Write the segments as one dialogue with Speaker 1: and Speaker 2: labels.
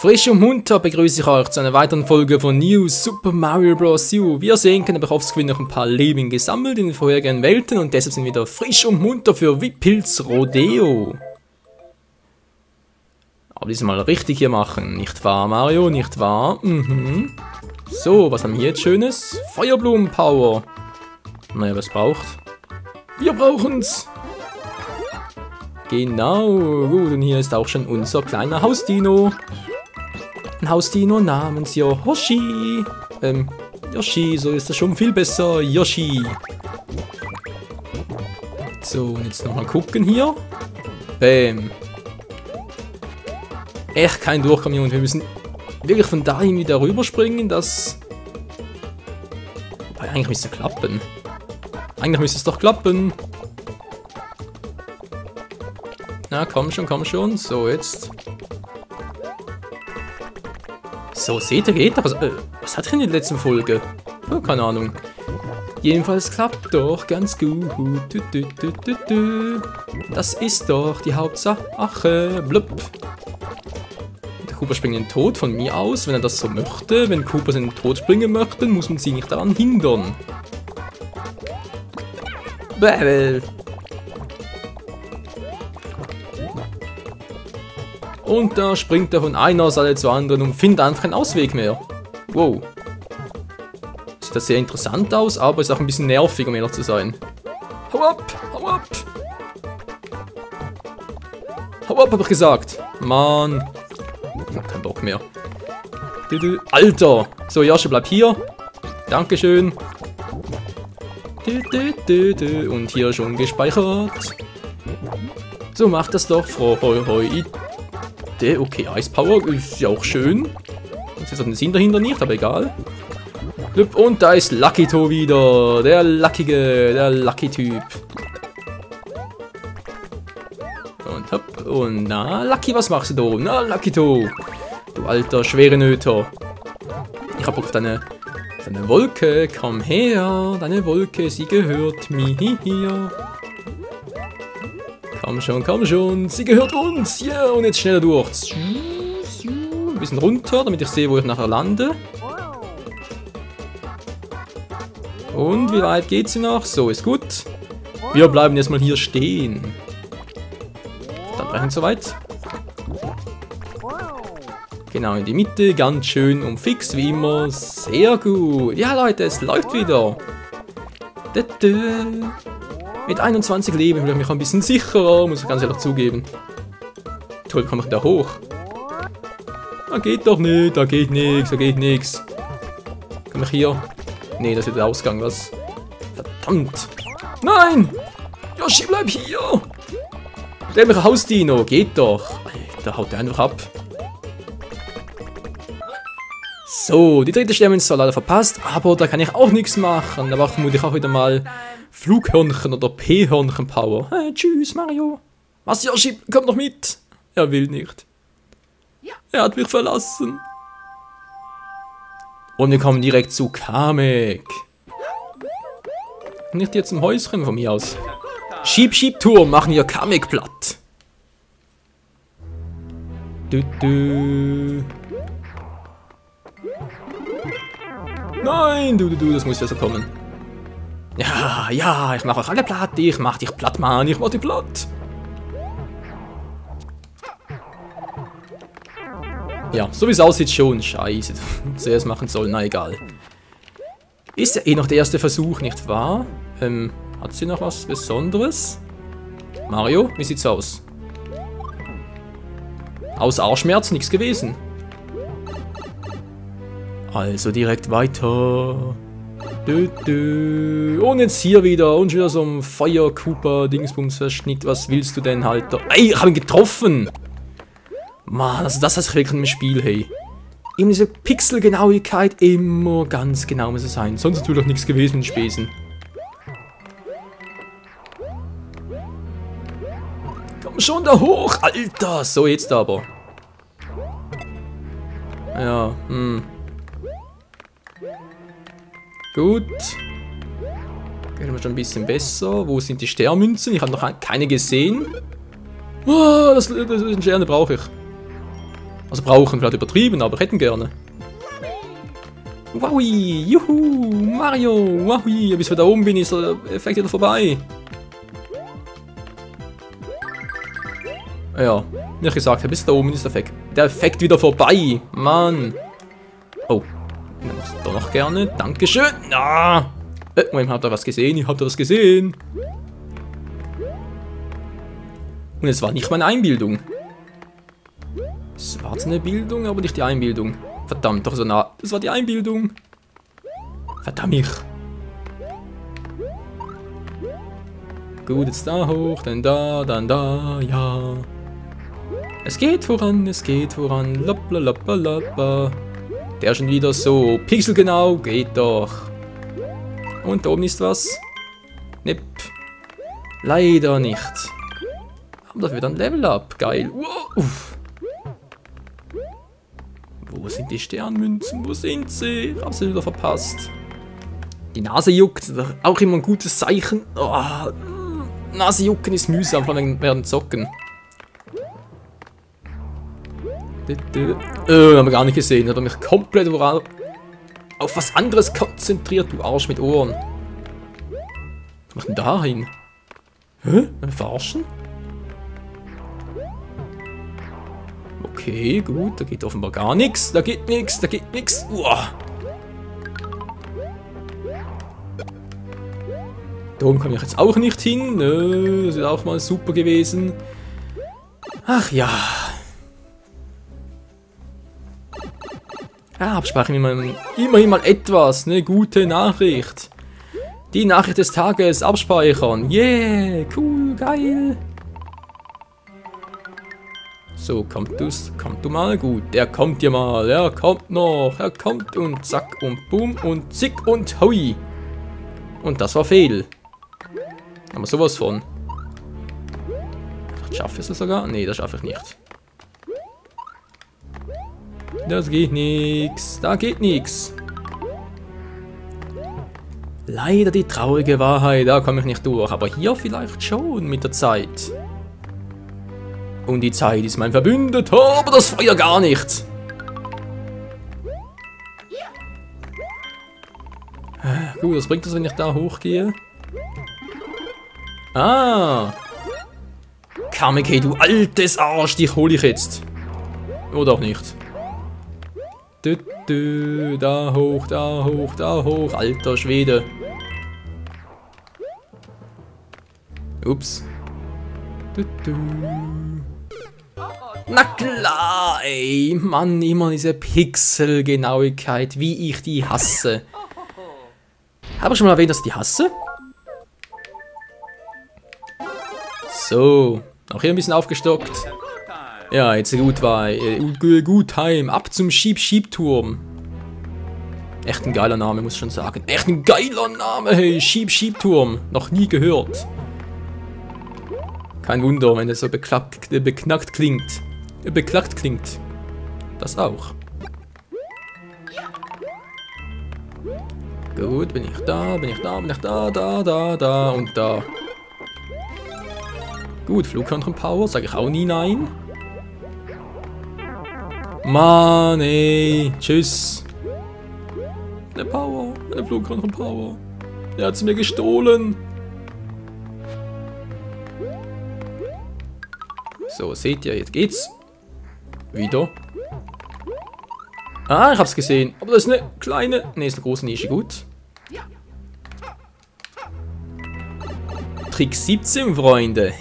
Speaker 1: Frisch und munter begrüße ich euch zu einer weiteren Folge von New Super Mario Bros. U. Wie ihr sehen könnt, habe ich auf Screen noch ein paar Leben gesammelt in den vorherigen Welten und deshalb sind wir wieder frisch und munter für Wippils Rodeo. Aber diesmal richtig hier machen, nicht wahr Mario, nicht wahr? So, was haben wir jetzt Schönes? Feuerblumenpower. Naja, was braucht? Wir brauchen's! Genau, gut, und hier ist auch schon unser kleiner Hausdino. Ein Hausdino namens Yoshi. Yoshi, so ist das schon viel besser. Yoshi. So, und jetzt nochmal gucken hier. Bäm. Echt kein Durchkommen, Junge. Wir müssen wirklich von dahin wieder rüberspringen, dass... Wobei, eigentlich müsste es klappen. Eigentlich müsste es doch klappen. Na, komm schon, komm schon. So, jetzt... So, seht ihr, geht das? Was hat er in der letzten Folge? Oh, keine Ahnung. Jedenfalls klappt doch ganz gut. Das ist doch die Hauptsache. Blub. Der Koopa springt in den Tod von mir aus, wenn er das so möchte. Wenn Koopas in den Tod springen möchten, muss man sie nicht daran hindern. Bäh. Und da springt er von einer Seite zur anderen und findet einfach keinen Ausweg mehr. Wow. Sieht das sehr interessant aus, aber ist auch ein bisschen nervig, um ehrlich zu sein. Hau ab! Hau ab! Hau ab, hab ich gesagt. Mann. Ich hab keinen Bock mehr. Alter! So, Yoshi, bleib hier. Dankeschön. Und hier schon gespeichert. So, mach das doch, Frau Hoi. Okay, Ice Power ist ja auch schön. Jetzt hat den Sinn dahinter nicht, aber egal. Und da ist Lucky-To wieder. Der Lucky-Typ. Und hopp. Und na, Lucky, was machst du da? Na, Lucky-To. Du alter schwere Nöter. Ich hab Bock auf deine Wolke. Komm her. Deine Wolke, sie gehört mir. Komm schon, sie gehört uns, ja, yeah, und jetzt schneller durch. Ein bisschen runter, damit ich sehe, wo ich nachher lande. Und wie weit geht sie noch? So, ist gut. Wir bleiben jetzt mal hier stehen. Dann reichen so weit. Genau, in die Mitte, ganz schön und fix, wie immer. Sehr gut. Ja, Leute, es läuft wieder. Mit 21 Leben fühle ich mich ein bisschen sicherer, muss ich ganz ehrlich zugeben. Toll, komme ich da hoch? Da geht doch nicht, da geht nichts, da geht nichts. Komme ich hier? Nee, das ist der Ausgang, was? Verdammt! Nein! Yoshi, bleib hier! Dämlicher Hausdino, geht doch! Alter, haut der einfach ab. So, die dritte Sterne ist zwar leider verpasst, aber da kann ich auch nichts machen. Da braucht vermutlich auch wieder mal Flughörnchen oder P-Hörnchen-Power. Hey, tschüss, Mario. Was, Yoshi, komm noch mit. Er will nicht. Er hat mich verlassen. Und wir kommen direkt zu Kamek. Nicht jetzt im Häuschen von mir aus. Schieb-Schieb-Tour, machen wir Kamek platt. Nein, das muss ja so kommen. Ja, ich mache euch alle platt, ich mach dich platt, Mann, ich mach dich platt. Ja, so wie es aussieht schon, scheiße, zuerst machen sollen, na egal. Ist ja eh noch der erste Versuch, nicht wahr? Hat sie noch was Besonderes? Mario, wie sieht's aus? Aus Arschschmerz nichts gewesen. Also direkt weiter. Und jetzt hier wieder. Und schon wieder so ein Feuer-Koopa-Dingsbums-Verschnitt. Was willst du denn, Alter? Ey, ich habe ihn getroffen! Mann, also das ist wirklich ein Spiel, hey. Eben diese Pixelgenauigkeit, immer ganz genau muss es sein. Sonst natürlich nichts gewesen mit Spesen. Komm schon da hoch, Alter! So, jetzt aber. Ja, Gut. Geht wir schon ein bisschen besser. Wo sind die Sternmünzen? Ich habe noch keine gesehen. Oh, das Sterne brauche ich. Also brauchen vielleicht übertrieben, aber hätten gerne. Wowi, juhu, Mario, wowi, bis wir da oben bin, ist der Effekt wieder vorbei. Ja, wie ich gesagt habe, bis da oben ist der Effekt wieder vorbei. Mann. Oh, ich doch noch gerne. Dankeschön. Ah. Moment, habt ihr was gesehen? Ich hab da was gesehen. Und es war nicht meine Einbildung. Es war zwar eine Bildung, aber nicht die Einbildung. Verdammt, doch so nah. Das war die Einbildung. Verdammt. Gut, jetzt da hoch, dann da, ja. Es geht voran, lappalappalappa. Der schon wieder so pixelgenau, geht doch. Und da oben ist was? Nipp. Leider nicht. Aber dafür dann Level Up, geil. Uff. Wo sind die Sternmünzen? Wo sind sie? Ich hab sie wieder verpasst. Die Nase juckt, auch immer ein gutes Zeichen. Oh, Nase jucken ist mühsam, vor allem während Zocken. Haben wir gar nicht gesehen. Hat er mich komplett auf was anderes konzentriert, du Arsch mit Ohren. Was macht denn da hin? Hä? Verarschen? Okay, gut, da geht offenbar gar nichts. Da geht nichts, da geht nichts. Da oben komme ich jetzt auch nicht hin. Das wäre auch mal super gewesen. Ach ja. Ja, Absprache immerhin mal etwas. Eine gute Nachricht. Die Nachricht des Tages abspeichern. Yeah, cool, geil. So, kommt du mal. Gut, der kommt ja mal. Er kommt noch. Er kommt und zack und boom und zick und hui. Und das war fehl. Haben wir sowas von. Schaffe ich es sogar? Nee, das schaffe ich nicht. Das geht nix. Da geht nix. Leider die traurige Wahrheit. Da komme ich nicht durch. Aber hier vielleicht schon mit der Zeit. Und die Zeit ist mein Verbündeter, aber das Feuer gar nicht. Gut, was bringt das, wenn ich da hochgehe? Ah! Kamekei, du altes Arsch, dich hole ich jetzt. Oder auch nicht. Da hoch, da hoch, da hoch. Alter Schwede. Ups. Na klar, ey. Mann, immer diese Pixelgenauigkeit, wie ich die hasse. Habe ich schon mal erwähnt, dass ich die hasse? So. Auch hier ein bisschen aufgestockt. Ja, jetzt gut war. Gut heim. Ab zum Schieb-Schieb-Turm. Echt ein geiler Name, muss ich schon sagen. Echt ein geiler Name, hey. Schieb-Schieb-Turm. Noch nie gehört. Kein Wunder, wenn es so beknackt klingt. Beklackt klingt. Das auch. Gut, bin ich da, da und da. Gut, Flugkontroll-Power, sage ich auch nie nein. Mann, ey. Tschüss. Eine Power, eine Flugkontroll-Power. Er hat sie mir gestohlen. So, seht ihr, jetzt geht's. Wieder. Ah, ich hab's gesehen. Aber das ist eine kleine... Ne, ist eine große Nische, gut. Trick 17, Freunde.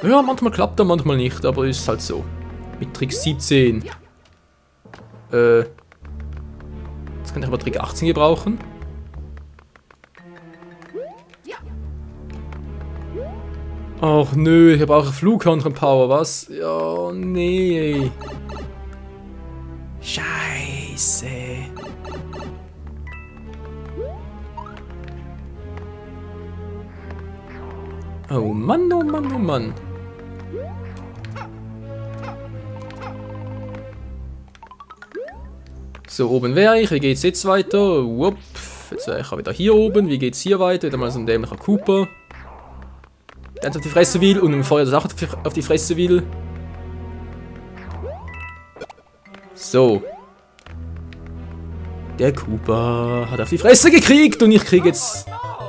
Speaker 1: Ja, manchmal klappt er, manchmal nicht, aber ist halt so. Mit Trick 17. Jetzt kann ich aber Trick 18 gebrauchen. Ach nö, ich brauche Flugkontroll-Power, was? Ja, nee. Scheiße. Oh Mann, oh Mann, oh Mann. So, oben wäre ich. Wie geht's jetzt weiter? Wupp. Jetzt wäre ich auch wieder hier oben. Wie geht's hier weiter? Wieder mal so ein dämlicher Cooper. Der auf die Fresse will und im Feuer das auch auf die Fresse will. So. Der Koopa hat auf die Fresse gekriegt und ich kriege jetzt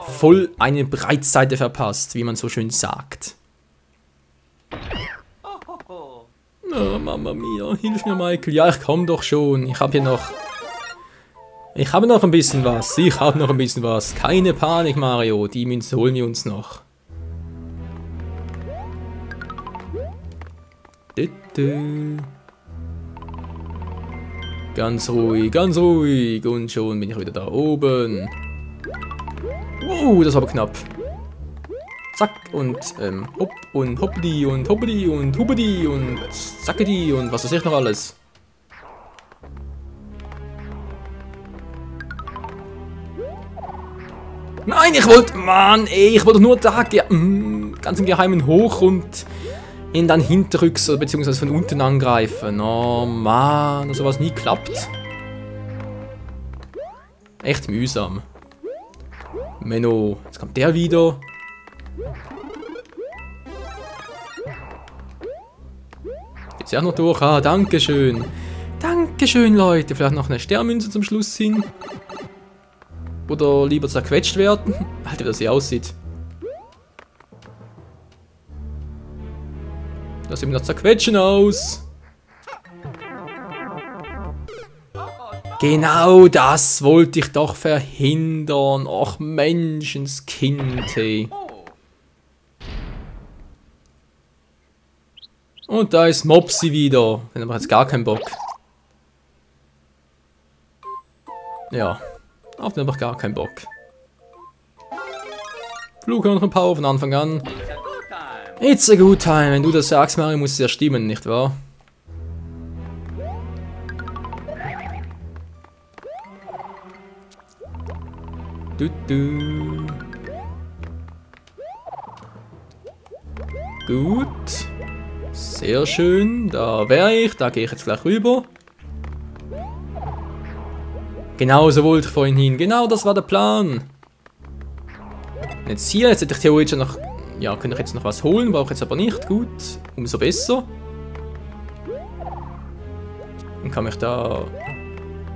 Speaker 1: voll eine Breitseite verpasst, wie man so schön sagt. Oh, Mama mia, hilf mir, Michael. Ja, ich komm doch schon. Ich habe noch ein bisschen was. Ich habe noch ein bisschen was. Keine Panik, Mario. Die Münze holen wir uns noch. Ganz ruhig. Und schon bin ich wieder da oben. Das war aber knapp. Zack und hopp und hoppidi und hoppidi und hubedi und zackedi und was weiß ich noch alles. Nein, ich wollte, Mann, ey, ich wollte nur da ganz im Geheimen hoch und ihn dann hinterrücks bzw. von unten angreifen. Oh Mann, dass sowas nie klappt. Echt mühsam. Menno, jetzt kommt der wieder. Geht's ja noch durch? Ah, dankeschön. Dankeschön, Leute. Vielleicht noch eine Sternmünze zum Schluss hin. Oder lieber zerquetscht werden. Alter, wie das hier aussieht. Das sieht mir nach Zerquetschen aus. Genau das wollte ich doch verhindern. Ach, Menschenskind, hey. Und da ist Mopsi wieder. Den habe ich jetzt gar keinen Bock. Ja, auf den habe ich gar keinen Bock. Flughörnchen-Power von Anfang an. It's a good time. Wenn du das sagst, Mario, muss es ja stimmen, nicht wahr? Gut. Sehr schön. Da wäre ich. Da gehe ich jetzt gleich rüber. Genau so wollte ich vorhin hin. Genau das war der Plan. Jetzt hier. Jetzt hätte ich theoretisch noch... Ja, könnte ich jetzt noch was holen. Brauche ich jetzt aber nicht. Gut. Umso besser. Dann kann ich da...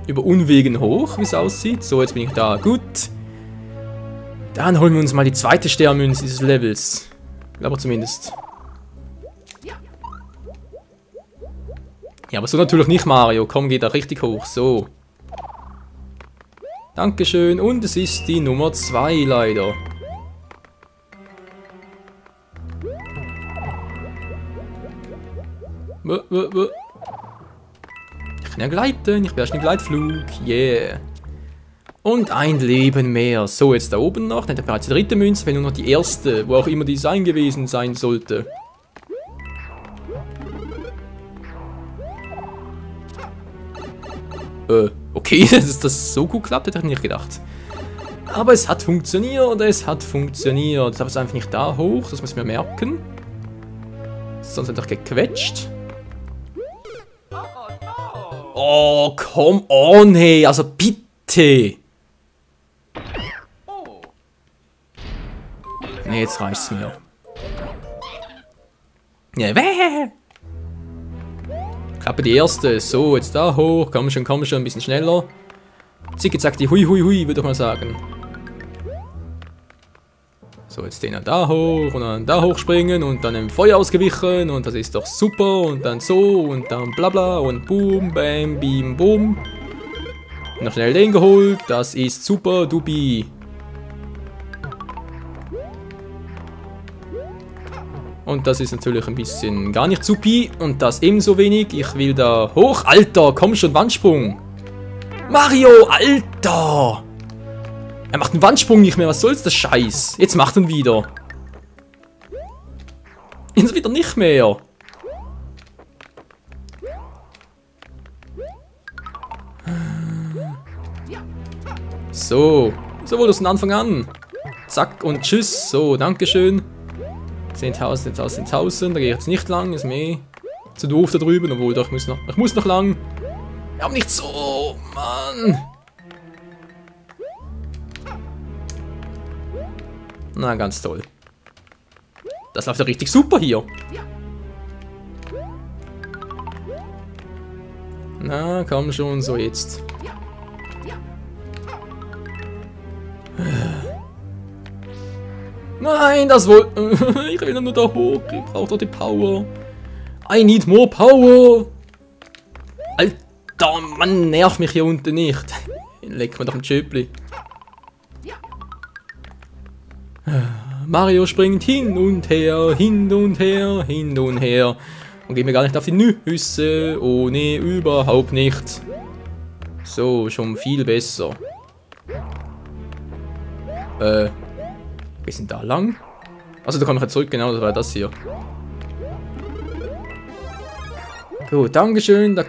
Speaker 1: über Unwegen hoch, wie es aussieht. So, jetzt bin ich da. Gut. Dann holen wir uns mal die zweite Sternmünze dieses Levels. Aber zumindest. Ja, aber so natürlich nicht, Mario. Komm, geht da richtig hoch. So. Dankeschön. Und es ist die Nummer 2 leider. Ich kann ja gleiten. Ich beherrsche den Gleitflug. Yeah. Und ein Leben mehr. So, jetzt da oben noch. Dann hat er bereits die dritte Münze, wenn nur noch die erste, wo auch immer die sein gewesen sein sollte. Okay, dass das so gut klappt, hätte ich nicht gedacht. Aber es hat funktioniert, es hat funktioniert. Ich habe es einfach nicht da hoch, das muss ich mir merken. Sonst hätte ich gequetscht. Oh, come on, hey, also bitte. Ne, jetzt reicht's mir. Ja, Klappe die erste. So, jetzt da hoch. Komm schon, ein bisschen schneller. Zicke, zack, die hui, würde ich mal sagen. So, jetzt den da hoch und dann da hochspringen und dann im Feuer ausgewichen und das ist doch super und dann so und dann bla bla und boom, bam, beam, boom. Noch schnell den geholt. Das ist super, dubi. Und das ist natürlich ein bisschen gar nicht supi. Und das ebenso wenig. Ich will da hoch. Alter, komm schon, Wandsprung. Mario, Alter. Er macht einen Wandsprung nicht mehr. Was soll's, das Scheiß? Jetzt macht er ihn wieder. Jetzt wieder nicht mehr. So. So wurde es von Anfang an. Zack und tschüss. So, dankeschön. 10.000, 10.000, 10.000. Da gehe ich jetzt nicht lang. Ist mir zu doof da drüben. Obwohl, doch, ich muss noch lang. Aber nicht so, Mann. Na, ganz toll. Das läuft ja richtig super hier. Na, komm schon, so jetzt. Nein, das wohl... ich will nur da hoch. Ich brauche doch die Power. I need more power. Alter, Mann, nervt mich hier unten nicht. Leck mir doch ein Schöpli. Mario springt hin und her, hin und her, hin und her. Und geht mir gar nicht auf die Nüsse. Oh nee, überhaupt nicht. So, schon viel besser. Wir sind da lang. Also da komme ich jetzt zurück, genau, das war das hier. Gut, Dankeschön. Da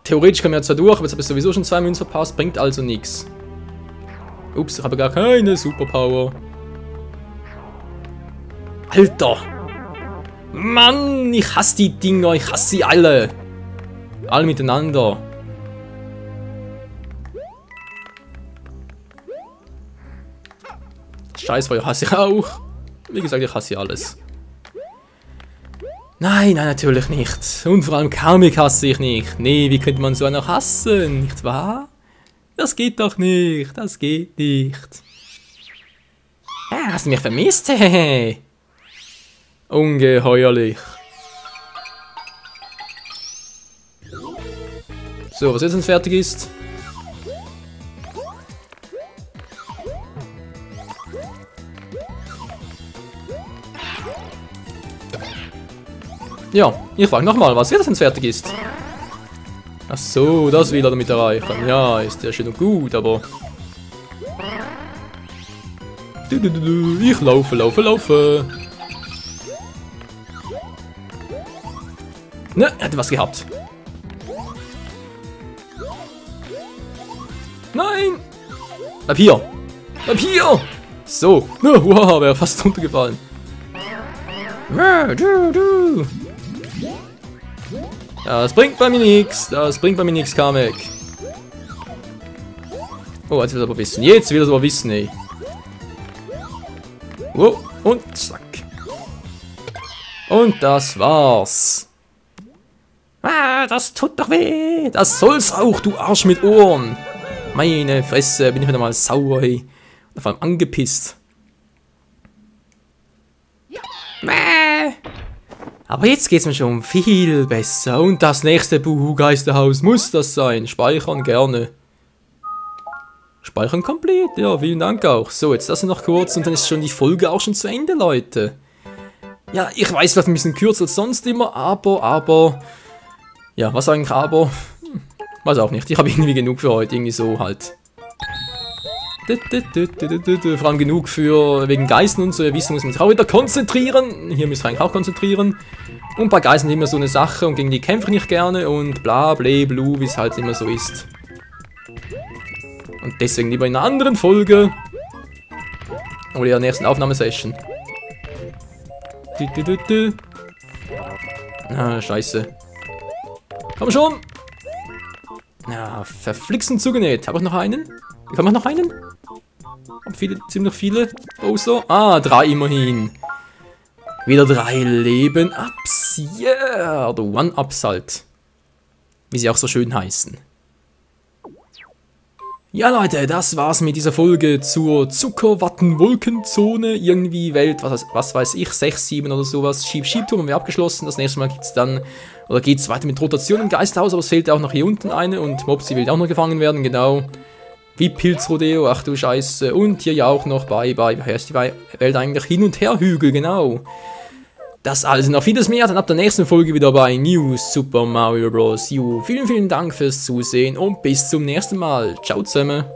Speaker 1: theoretisch können wir jetzt da durch, aber jetzt habe ich sowieso schon 2 Münzen verpasst, bringt also nichts. Ups, ich habe gar keine Superpower. Alter! Mann, ich hasse die Dinger, ich hasse sie alle. Alle miteinander. Scheißfeuer hasse ich auch. Wie gesagt, ich hasse alles. Nein, nein, natürlich nicht. Und vor allem Kamek hasse ich nicht. Nee, wie könnte man so einer hassen, nicht wahr? Das geht doch nicht, das geht nicht. Hast du mich vermisst? Hehehe. Ungeheuerlich. So, was jetzt denn fertig ist. Ja, ich frage nochmal, was jetzt denn fertig ist. Ach so, das will er damit erreichen. Ja, ist ja schön und gut, aber... Ich laufe, laufe, laufe. Ne, er hätte was gehabt. Nein! Bleib hier! Bleib hier! So. Wow, wäre fast runtergefallen. Das bringt bei mir nichts. Das bringt bei mir nichts, Kamek. Oh, jetzt will er aber wissen. Jetzt will er aber wissen, ey. Oh, und zack. Und das war's. Ah, das tut doch weh. Das soll's auch, du Arsch mit Ohren. Meine Fresse, bin ich wieder mal sauer, hey. Und vor allem angepisst. Aber jetzt geht's mir schon viel besser. Und das nächste Buhu-Geisterhaus muss das sein. Speichern gerne. Speichern komplett. Ja, vielen Dank auch. So, jetzt das noch kurz und dann ist schon die Folge auch schon zu Ende, Leute. Ja, ich weiß, vielleicht ein bisschen kürzer als sonst immer, aber... Ja, was eigentlich aber? Weiß auch nicht. Ich habe irgendwie genug für heute. Irgendwie so halt. Vor allem genug für wegen Geistern und so. Ihr wisst, muss man sich auch wieder konzentrieren. Hier müsst ihr eigentlich auch konzentrieren. Und bei Geistern immer so eine Sache und gegen die kämpfe ich nicht gerne und bla bla blu, wie es halt immer so ist. Und deswegen lieber in einer anderen Folge. Oder in der nächsten Aufnahmesession. Ah, scheiße. Komm schon! Ja, verflixen zugenäht. Habe ich noch einen? Bekommen wir noch einen? Haben viele, ziemlich viele. Bowser. Ah, 3 immerhin. Wieder 3 Leben-Ups. Yeah! Oder One-Ups halt. Wie sie auch so schön heißen. Ja, Leute, das war's mit dieser Folge zur Zuckerwatten-Wolkenzone. Irgendwie Welt, was weiß ich, 6, 7 oder sowas. Schieb-Schieb-Tour haben wir abgeschlossen. Das nächste Mal gibt's dann, oder geht's weiter mit Rotation im Geisterhaus, aber es fehlt auch noch hier unten eine und Mopsy will auch noch gefangen werden, genau. Wie Pilzrodeo, ach du Scheiße. Und hier ja auch noch bei, wie heißt die Welt eigentlich? Hin- und Her-Hügel, genau. Das alles und noch vieles mehr, dann ab der nächsten Folge wieder bei New Super Mario Bros. U. Vielen, vielen Dank fürs Zusehen und bis zum nächsten Mal. Ciao zusammen.